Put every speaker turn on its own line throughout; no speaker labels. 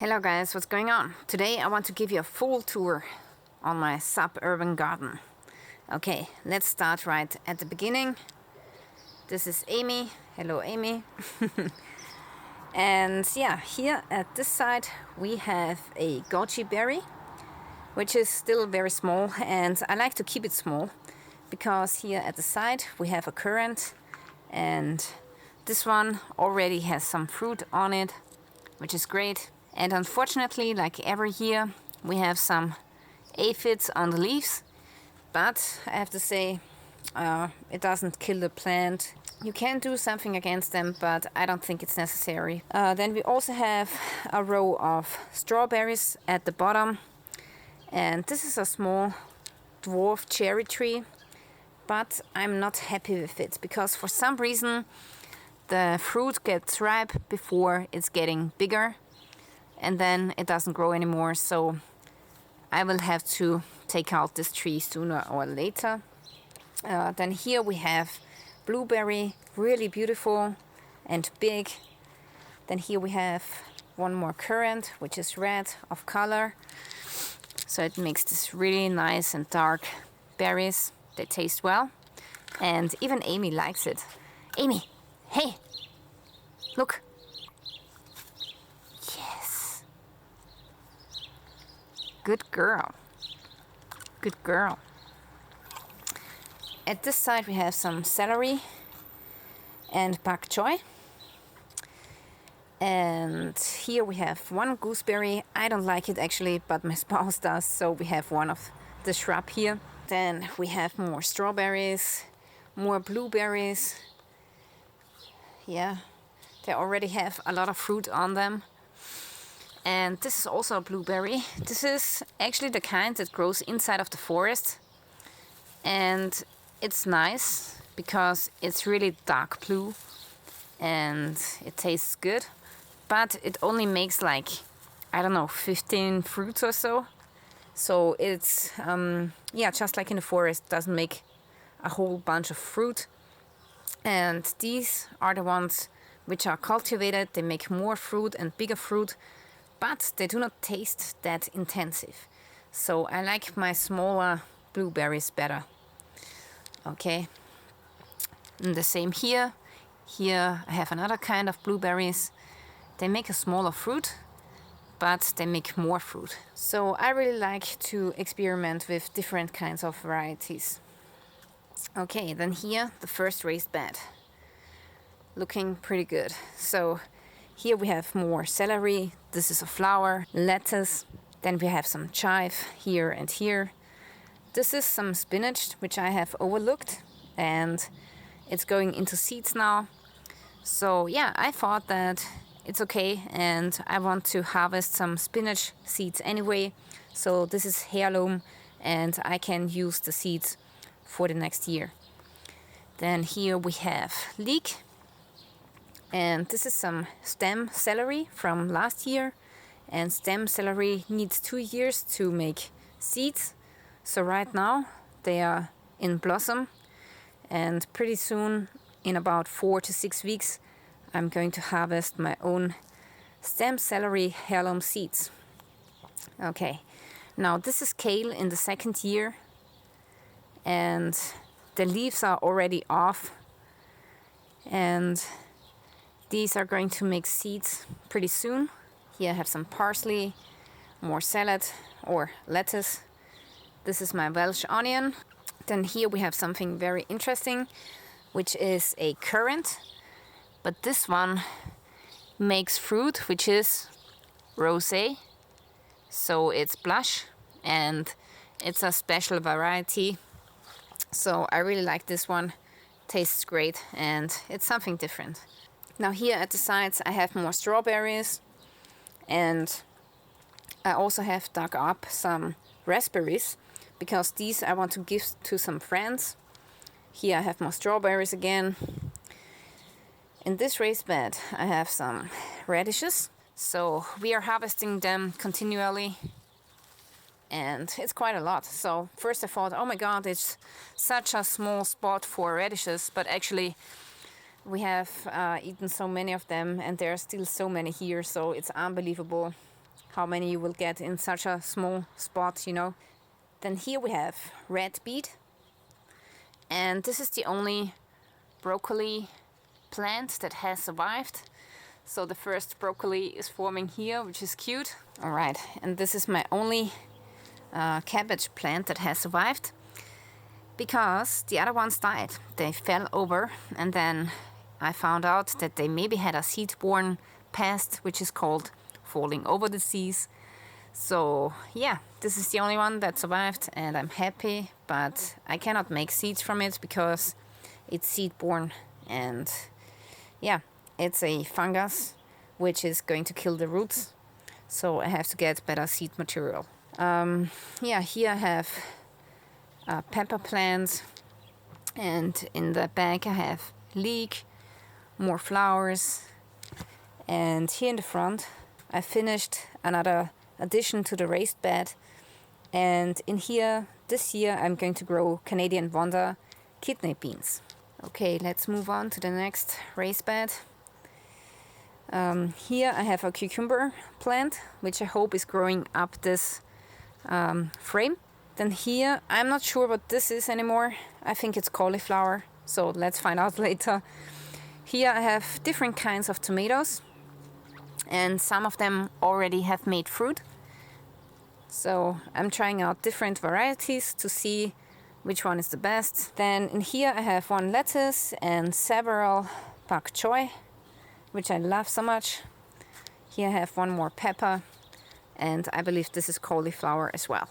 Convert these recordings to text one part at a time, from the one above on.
Hello guys, what's going on? Today I want to give you a full tour on my suburban garden. Okay, let's start right at the beginning. This is Amy. Hello Amy. And yeah, here at this side we have a goji berry, which is still very small, and I like to keep it small because here at the side we have a currant, and this one already has some fruit on it, which is great. And unfortunately, like every year, we have some aphids on the leaves, but I have to say it doesn't kill the plant. You can do something against them, but I don't think it's necessary. Then we also have a row of strawberries at the bottom, and this is a small dwarf cherry tree, but I'm not happy with it because for some reason the fruit gets ripe before it's getting bigger, and then it doesn't grow anymore, so I will have to take out this tree sooner or later. Then here we have blueberry, really beautiful and big. Then here we have one more currant, which is red of color, so it makes this really nice and dark berries. They taste well, and even Amy likes it. Amy, hey, look. Good girl. Good girl. At this side we have some celery and pak choi. And here we have one gooseberry. I don't like it actually, but my spouse does, so we have one of the shrub here. Then we have more strawberries, more blueberries. Yeah, they already have a lot of fruit on them. And this is also a blueberry. This is actually the kind that grows inside of the forest. And it's nice because it's really dark blue and it tastes good. But it only makes like, I don't know, 15 fruits or so. So it's, just like in the forest, doesn't make a whole bunch of fruit. And these are the ones which are cultivated. They make more fruit and bigger fruit, but they do not taste that intensive. So I like my smaller blueberries better. Okay, and the same here. Here I have another kind of blueberries. They make a smaller fruit, but they make more fruit. So I really like to experiment with different kinds of varieties. Okay, then here the first raised bed. Looking pretty good. So here we have more celery, this is a flower, lettuce, then we have some chive here and here. This is some spinach, which I have overlooked, and it's going into seeds now. So yeah, I thought that it's okay, and I want to harvest some spinach seeds anyway. So this is heirloom, and I can use the seeds for the next year. Then here we have leek. And this is some stem celery from last year, and stem celery needs 2 years to make seeds. So right now they are in blossom, and pretty soon, in about 4 to 6 weeks, I'm going to harvest my own stem celery heirloom seeds. Okay, now this is kale in the second year, and the leaves are already off, and these are going to make seeds pretty soon. Here I have some parsley, more salad or lettuce. This is my Welsh onion. Then here we have something very interesting, which is a currant. But this one makes fruit, which is rosé. So it's blush, and it's a special variety. So I really like this one. Tastes great, and it's something different. Now here at the sides I have more strawberries, and I also have dug up some raspberries because these I want to give to some friends. Here I have more strawberries again. In this raised bed I have some radishes, so we are harvesting them continually, and it's quite a lot. So first I thought, oh my god, it's such a small spot for radishes, but actually we have eaten so many of them, and there are still so many here, so it's unbelievable. how many you will get in such a small spot, you know. Then here we have red beet, and this is the only broccoli plant that has survived. So the first broccoli is forming here, which is cute. All right, and this is my only cabbage plant that has survived, because the other ones died. They fell over, and then I found out that they maybe had a seed-borne pest, which is called falling over disease. So yeah, this is the only one that survived, and I'm happy, but I cannot make seeds from it because it's seed-borne, and yeah, it's a fungus which is going to kill the roots. So I have to get better seed material. Yeah, here I have pepper plants, and in the back I have leek, more flowers, and here in the front I finished another addition to the raised bed, and in here this year I'm going to grow Canadian Wonder kidney beans. Okay, let's move on to the next raised bed. Here I have a cucumber plant, which I hope is growing up this frame. Then here, I'm not sure what this is anymore. I think it's cauliflower, so let's find out later. Here I have different kinds of tomatoes, and some of them already have made fruit. So I'm trying out different varieties to see which one is the best. Then in here I have one lettuce and several bok choy, which I love so much. Here I have one more pepper, and I believe this is cauliflower as well.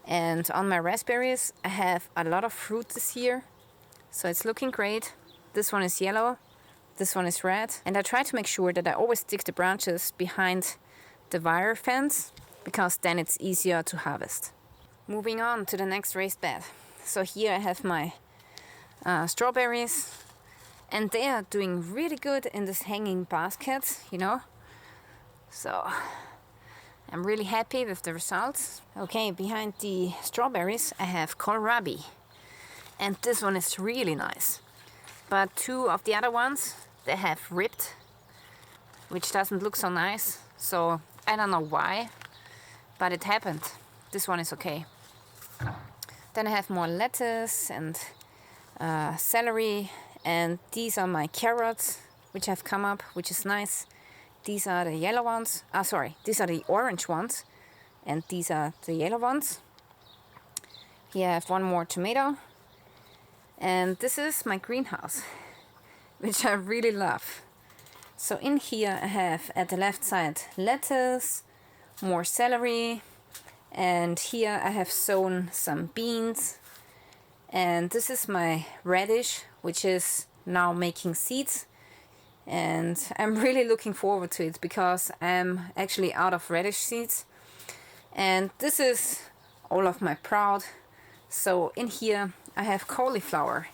And on my raspberries I have a lot of fruit this year, so it's looking great. This one is yellow, this one is red, and I try to make sure that I always stick the branches behind the wire fence, because then it's easier to harvest. Moving on to the next raised bed. So here I have my strawberries, and they are doing really good in this hanging basket, you know. So I'm really happy with the results. Okay, behind the strawberries I have kohlrabi, and this one is really nice. But two of the other ones, they have ripped, which doesn't look so nice. So I don't know why, but it happened. This one is okay. Then I have more lettuce and celery, and these are my carrots, which have come up, which is nice. These are the yellow ones. These are the orange ones, and these are the yellow ones. Here I have one more tomato, and this is my greenhouse, which I really love. So in here I have at the left side lettuce, more celery, and here I have sown some beans, and this is my radish, which is now making seeds, and I'm really looking forward to it because I'm actually out of radish seeds. And this is all of my proud. So in here I have cauliflower,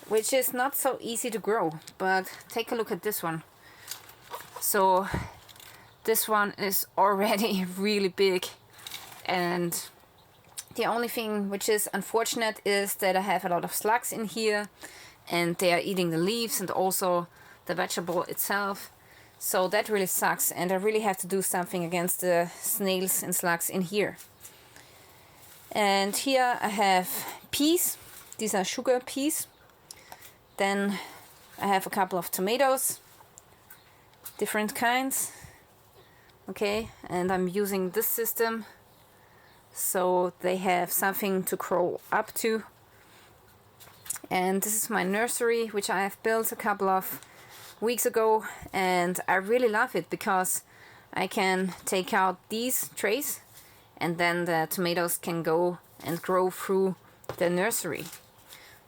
which is not so easy to grow, but take a look at this one. So this one is already really big, and the only thing which is unfortunate is that I have a lot of slugs in here, and they are eating the leaves and also the vegetable itself. So that really sucks, and I really have to do something against the snails and slugs in here. And here I have peas. These are sugar peas. Then I have a couple of tomatoes, different kinds. Okay, and I'm using this system so they have something to crawl up to. And this is my nursery, which I have built a couple of weeks ago, and I really love it because I can take out these trays, and then the tomatoes can go and grow through the nursery.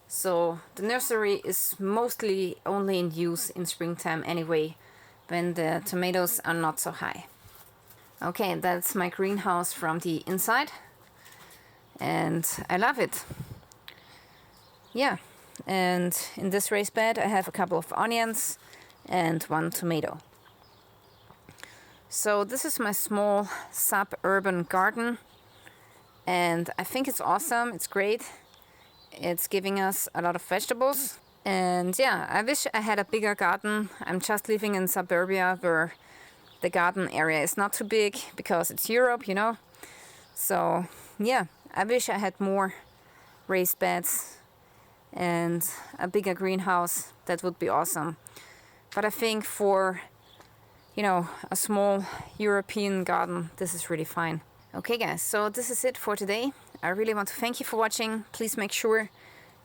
So the nursery is mostly only in use in springtime anyway, when the tomatoes are not so high. Okay, that's my greenhouse from the inside, and I love it. Yeah, and in this raised bed I have a couple of onions and one tomato. So this is my small suburban garden, and I think it's awesome. It's great. It's giving us a lot of vegetables, and yeah, I wish I had a bigger garden. I'm just living in suburbia where the garden area is not too big because it's Europe, you know. So yeah, I wish I had more raised beds and a bigger greenhouse. That would be awesome. But I think for, you know, a small European garden, this is really fine. Okay guys, so this is it for today. I really want to thank you for watching. Please make sure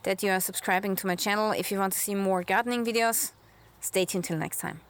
that you are subscribing to my channel if you want to see more gardening videos. Stay tuned till next time.